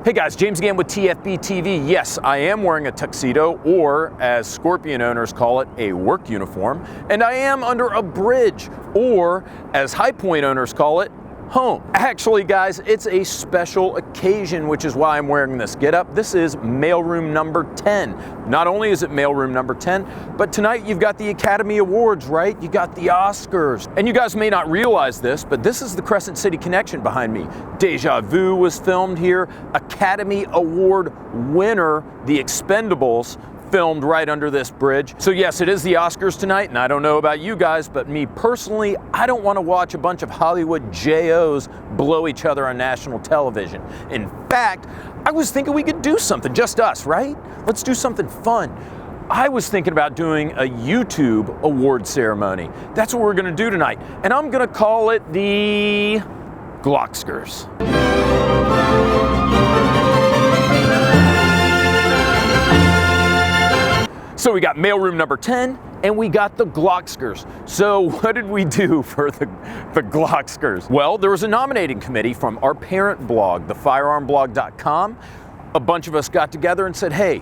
Hey guys, James again with TFBTV. Yes, I am wearing a tuxedo, or as Scorpion owners call it, a work uniform, and I am under a bridge, or as High Point owners call it, home. Actually guys, it's a special occasion, which is why I'm wearing this getup. This is mailroom number 10. Not only is it mailroom number 10, but tonight you've got the Academy Awards, right? You got the Oscars. And you guys may not realize this, but this is the Crescent City connection behind me. Deja Vu was filmed here. Academy Award winner, The Expendables, filmed right under this bridge. So yes, it is the Oscars tonight, and I don't know about you guys, but me personally, I don't want to watch a bunch of Hollywood JOs blow each other on national television. In fact, I was thinking we could do something, just us, right? Let's do something fun. I was thinking about doing a YouTube award ceremony. That's what we're gonna do tonight. And I'm gonna call it the GLOCSCARS. So we got mailroom number 10, and we got the GLOCSCARS. So what did we do for the GLOCSCARS? Well, there was a nominating committee from our parent blog, thefirearmblog.com. A bunch of us got together and said, hey,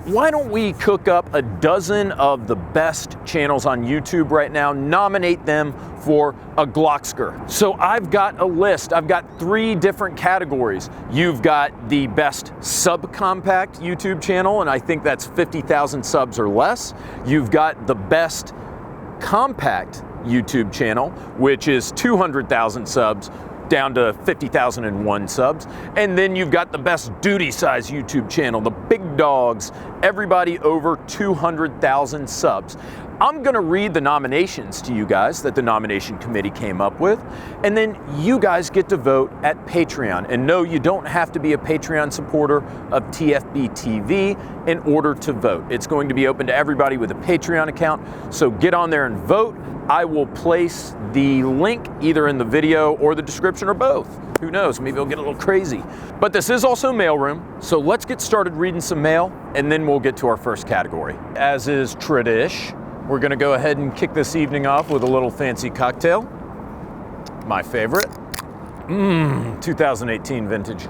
why don't we cook up a dozen of the best channels on YouTube right now, nominate them for a GLOCSCAR. So I've got a list. I've got 3 different categories. You've got the best subcompact YouTube channel, and I think that's 50,000 subs or less. You've got the best compact YouTube channel, which is 200,000 subs down to 50,001 subs. And then you've got the best duty size YouTube channel, the big dogs, everybody over 200,000 subs. I'm gonna read the nominations to you guys that the nomination committee came up with, and then you guys get to vote at Patreon. And no, you don't have to be a Patreon supporter of TFBTV in order to vote. It's going to be open to everybody with a Patreon account, so get on there and vote. I will place the link either in the video or the description or both. Who knows, maybe it'll get a little crazy. But this is also mailroom, so let's get started reading some mail, and then we'll get to our first category. As is tradition, we're gonna go ahead and kick this evening off with a little fancy cocktail. My favorite. 2018 vintage.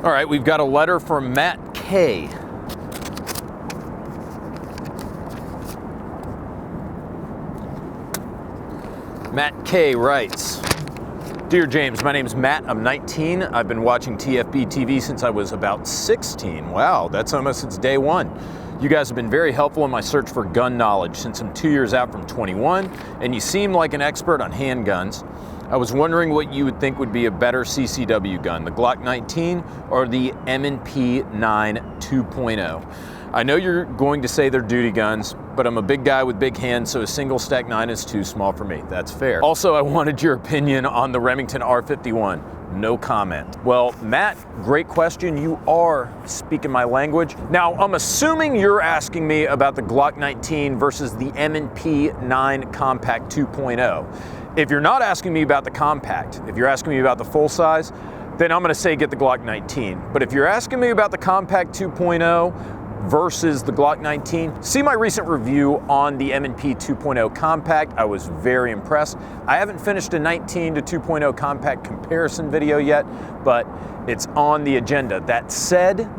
All right, we've got a letter from Matt K. Matt K writes, Dear James, my name is Matt, I'm 19. I've been watching TFBTV since I was about 16. Wow, that's almost since day one. You guys have been very helpful in my search for gun knowledge since I'm 2 years out from 21, and you seem like an expert on handguns. I was wondering what you would think would be a better CCW gun, the Glock 19 or the M&P 9 2.0. I know you're going to say they're duty guns, but I'm a big guy with big hands, so a single stack 9 is too small for me. That's fair. Also, I wanted your opinion on the Remington R51. No comment. Well, Matt, great question. You are speaking my language. Now, I'm assuming you're asking me about the Glock 19 versus the M&P 9 Compact 2.0. If you're not asking me about the compact, if you're asking me about the full size, then I'm gonna say get the Glock 19. But if you're asking me about the Compact 2.0, versus the Glock 19. See my recent review on the M&P 2.0 Compact. I was very impressed. I haven't finished a 19 to 2.0 Compact comparison video yet, but it's on the agenda. That said,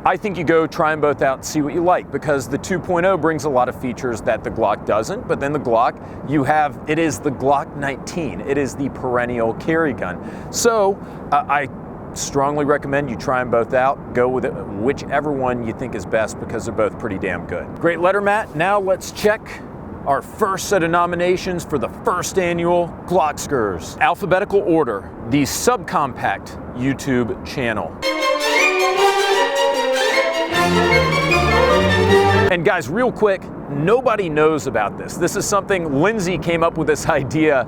I think you go try them both out and see what you like, because the 2.0 brings a lot of features that the Glock doesn't, but then the Glock, it is the Glock 19. It is the perennial carry gun. So I strongly recommend you try them both out. Go with it, whichever one you think is best, because they're both pretty damn good. Great letter, Matt. Now let's check our first set of nominations for the first annual GLOCSCARS. Alphabetical order, the subcompact YouTube channel. And guys, real quick, nobody knows about this. This is something Lindsay came up with this idea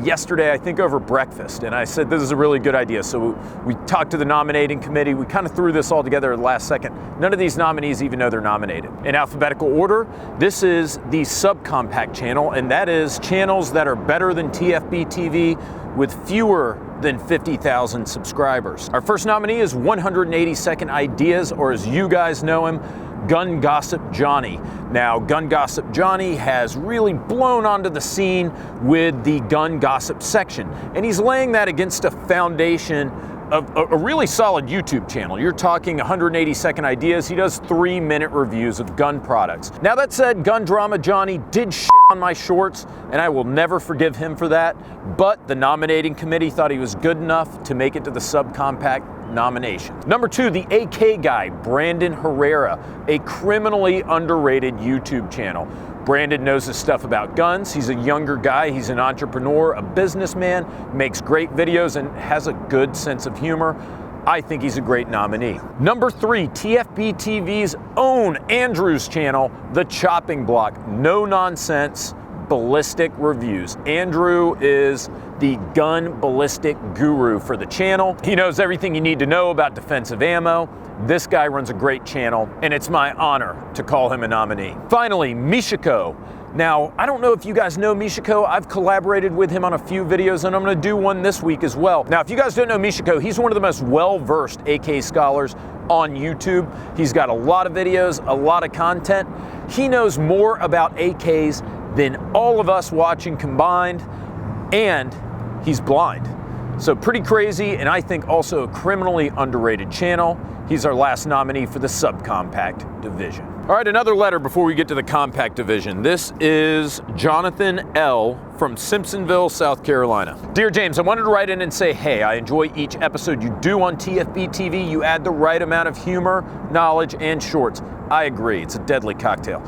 yesterday, I think over breakfast, and I said this is a really good idea. So we talked to the nominating committee, we kind of threw this all together at the last second. None of these nominees even know they're nominated. In alphabetical order, this is the subcompact channel, and that is channels that are better than TFBTV with fewer than 50,000 subscribers. Our first nominee is 182nd Ideas, or as you guys know him, Gun Gossip Johnny. Now, Gun Gossip Johnny has really blown onto the scene with the gun gossip section, and he's laying that against a foundation a really solid YouTube channel. You're talking 180-second ideas. He does 3-minute reviews of gun products. Now that said, Gun Drama Johnny did shit on my shorts, and I will never forgive him for that, but the nominating committee thought he was good enough to make it to the subcompact nomination. Number 2, the AK guy, Brandon Herrera, a criminally underrated YouTube channel. Brandon knows his stuff about guns. He's a younger guy. He's an entrepreneur, a businessman, makes great videos, and has a good sense of humor. I think he's a great nominee. Number 3, TFBTV's own Andrew's channel, The Chopping Block. No nonsense, ballistic reviews. Andrew is the gun ballistic guru for the channel. He knows everything you need to know about defensive ammo. This guy runs a great channel, and it's my honor to call him a nominee. Finally, Michiko. Now, I don't know if you guys know Michiko. I've collaborated with him on a few videos, and I'm gonna do one this week as well. Now, if you guys don't know Michiko, he's one of the most well-versed AK scholars on YouTube. He's got a lot of videos, a lot of content. He knows more about AKs than all of us watching combined, and he's blind. So pretty crazy, and I think also a criminally underrated channel. He's our last nominee for the subcompact division. All right, another letter before we get to the compact division. This is Jonathan L. from Simpsonville, South Carolina. Dear James, I wanted to write in and say, hey, I enjoy each episode you do on TFBTV. You add the right amount of humor, knowledge, and shorts. I agree, it's a deadly cocktail.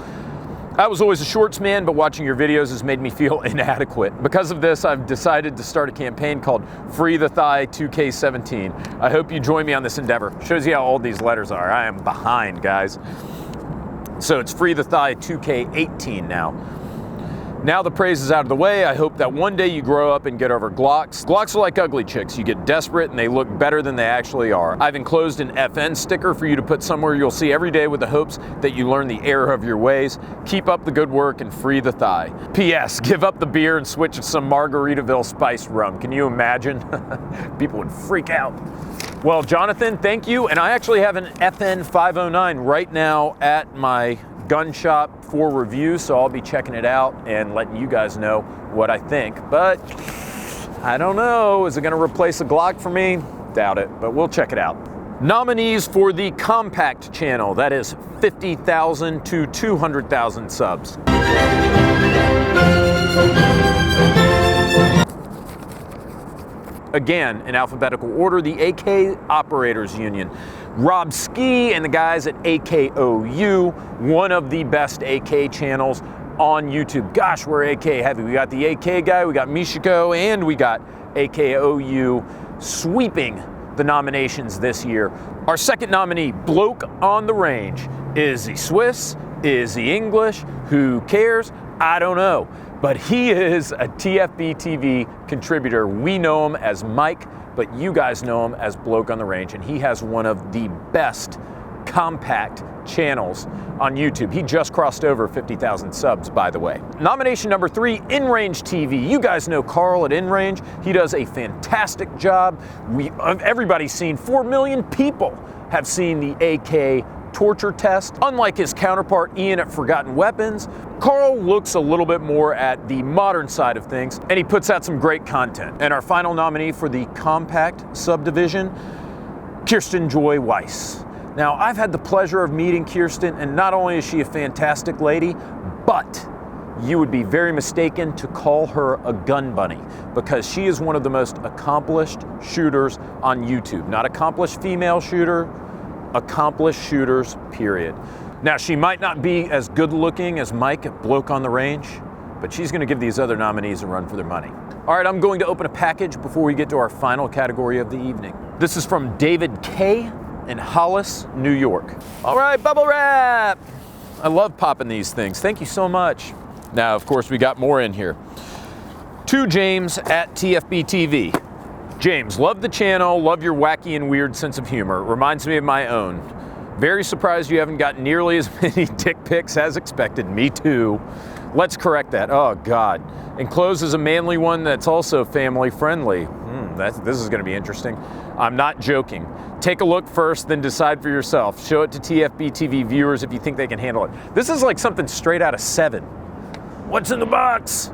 I was always a shorts man, but watching your videos has made me feel inadequate. Because of this, I've decided to start a campaign called Free the Thigh 2K17. I hope you join me on this endeavor. Shows you how old these letters are. I am behind, guys. So it's Free the Thigh 2K18 now. Now the praise is out of the way, I hope that one day you grow up and get over Glocks. Glocks are like ugly chicks. You get desperate and they look better than they actually are. I've enclosed an FN sticker for you to put somewhere you'll see every day with the hopes that you learn the error of your ways. Keep up the good work and free the thigh. P.S. Give up the beer and switch to some Margaritaville spiced rum. Can you imagine? People would freak out. Well, Jonathan, thank you. And I actually have an FN 509 right now at my gun shop for review, so I'll be checking it out and letting you guys know what I think. But I don't know, is it gonna replace a Glock for me? Doubt it, but we'll check it out. Nominees for the compact channel, that is 50,000 to 200,000 subs. Again, in alphabetical order, the AK Operators Union. Rob Ski and the guys at AKOU, one of the best AK channels on YouTube. Gosh, we're AK heavy. We got the AK guy, we got Michiko, and we got AKOU sweeping the nominations this year. Our second nominee, Bloke on the Range. Is he Swiss? Is he English? Who cares? I don't know. But he is a TFBTV contributor. We know him as Mike, but you guys know him as Bloke on the Range, and he has one of the best compact channels on YouTube. He just crossed over 50,000 subs, by the way. Nomination number 3, InRange TV. You guys know Carl at InRange. He does a fantastic job. Everybody's seen, 4 million people have seen the AK torture test. Unlike his counterpart Ian at Forgotten Weapons, Carl looks a little bit more at the modern side of things, and he puts out some great content. And our final nominee for the compact subdivision, Kirsten Joy Weiss. Now, I've had the pleasure of meeting Kirsten, and not only is she a fantastic lady, but you would be very mistaken to call her a gun bunny, because she is one of the most accomplished shooters on YouTube. Not accomplished female shooter, accomplished shooters, period. Now, she might not be as good looking as Mike at Bloke on the Range, but she's gonna give these other nominees a run for their money. All right, I'm going to open a package before we get to our final category of the evening. This is from David K. in Hollis, New York. All right, bubble wrap. I love popping these things. Thank you so much. Now, of course, we got more in here. To James at TFBTV. James, love the channel, love your wacky and weird sense of humor. Reminds me of my own. Very surprised you haven't gotten nearly as many dick pics as expected. Me too. Let's correct that. Oh, God. Enclosed is a manly one that's also family friendly. This is going to be interesting. I'm not joking. Take a look first, then decide for yourself. Show it to TFBTV viewers if you think they can handle it. This is like something straight out of 7. What's in the box?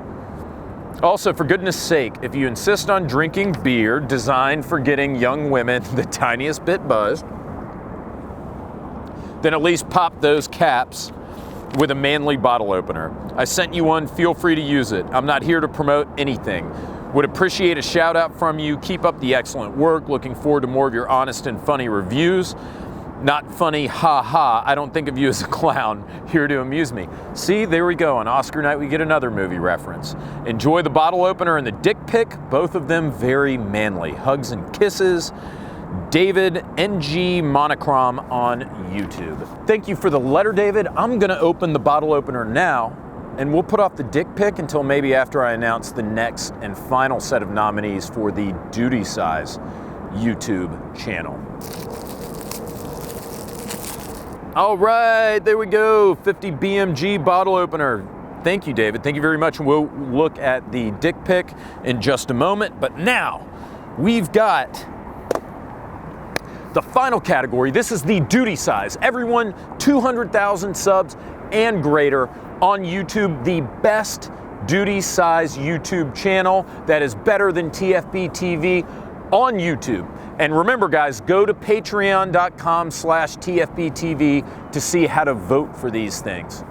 Also, for goodness sake, if you insist on drinking beer designed for getting young women the tiniest bit buzzed, then at least pop those caps with a manly bottle opener. I sent you one, feel free to use it. I'm not here to promote anything. Would appreciate a shout out from you. Keep up the excellent work. Looking forward to more of your honest and funny reviews. Not funny, ha ha. I don't think of you as a clown, here to amuse me. See, there we go. On Oscar night, we get another movie reference. Enjoy the bottle opener and the dick pic, both of them very manly. Hugs and kisses. David NG Monochrome on YouTube. Thank you for the letter, David. I'm gonna open the bottle opener now, and we'll put off the dick pic until maybe after I announce the next and final set of nominees for the Duty Size YouTube channel. All right, there we go, 50 BMG bottle opener. Thank you, David. Thank you very much. We'll look at the dick pic in just a moment, but now we've got the final category. This is the duty size. Everyone 200,000 subs and greater on YouTube, the best duty size YouTube channel that is better than TFBTV on YouTube. And remember, guys, go to patreon.com/TFBTV to see how to vote for these things.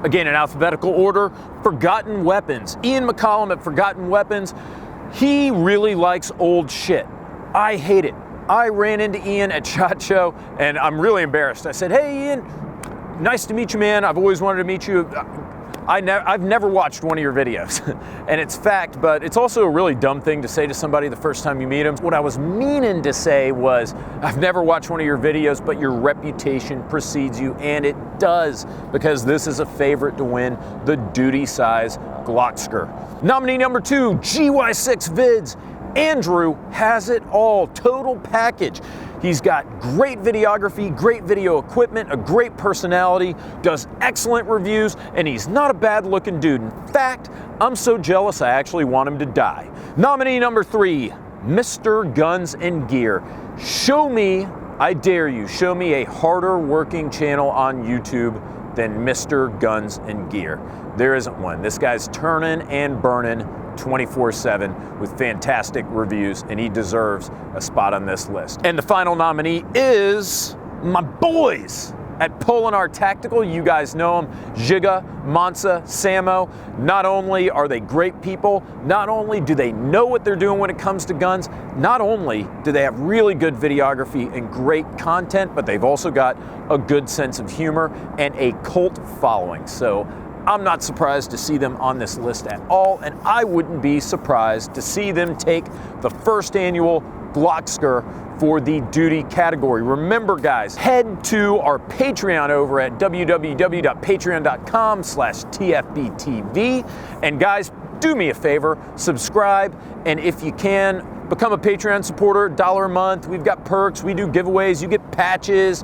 Again, in alphabetical order, Forgotten Weapons. Ian McCollum at Forgotten Weapons, he really likes old shit. I hate it. I ran into Ian at SHOT Show, and I'm really embarrassed. I said, hey, Ian, nice to meet you, man. I've always wanted to meet you. I've never watched one of your videos, and it's fact, but it's also a really dumb thing to say to somebody the first time you meet them. What I was meaning to say was, I've never watched one of your videos, but your reputation precedes you, and it does, because this is a favorite to win the duty size GLOCSCAR. Nominee number 2, GY6 Vids. Andrew has it all, total package. He's got great videography, great video equipment, a great personality, does excellent reviews, and he's not a bad looking dude. In fact, I'm so jealous I actually want him to die. Nominee number 3, Mr. Guns and Gear. Show me, I dare you, show me a harder working channel on YouTube than Mr. Guns and Gear. There isn't one. This guy's turning and burning 24/7 with fantastic reviews, and he deserves a spot on this list. And the final nominee is my boys at Polinar Tactical. You guys know them, Giga, Mansa, Samo. Not only are they great people, not only do they know what they're doing when it comes to guns, not only do they have really good videography and great content, but they've also got a good sense of humor and a cult following. So I'm not surprised to see them on this list at all, and I wouldn't be surprised to see them take the first annual GLOCSCAR for the duty category. Remember, guys, head to our Patreon over at www.patreon.com/TFBTV. And guys, do me a favor, subscribe, and if you can, become a Patreon supporter, $1 a month. We've got perks, we do giveaways, you get patches,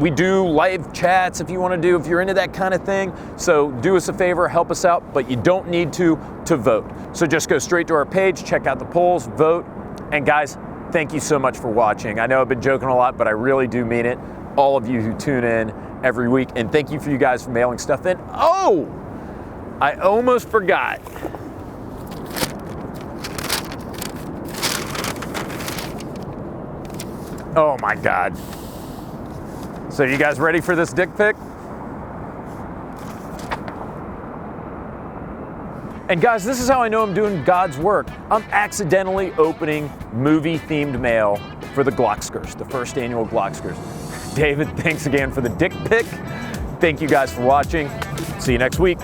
we do live chats if you want to do, if you're into that kind of thing. So do us a favor, help us out, but you don't need to vote. So just go straight to our page, check out the polls, vote, and guys, thank you so much for watching. I know I've been joking a lot, but I really do mean it. All of you who tune in every week, and thank you for you guys for mailing stuff in. Oh, I almost forgot. Oh my God. So you guys ready for this dick pic? And guys, this is how I know I'm doing God's work. I'm accidentally opening movie-themed mail for the GLOCSCARS, the first annual GLOCSCARS. David, thanks again for the dick pic. Thank you guys for watching. See you next week.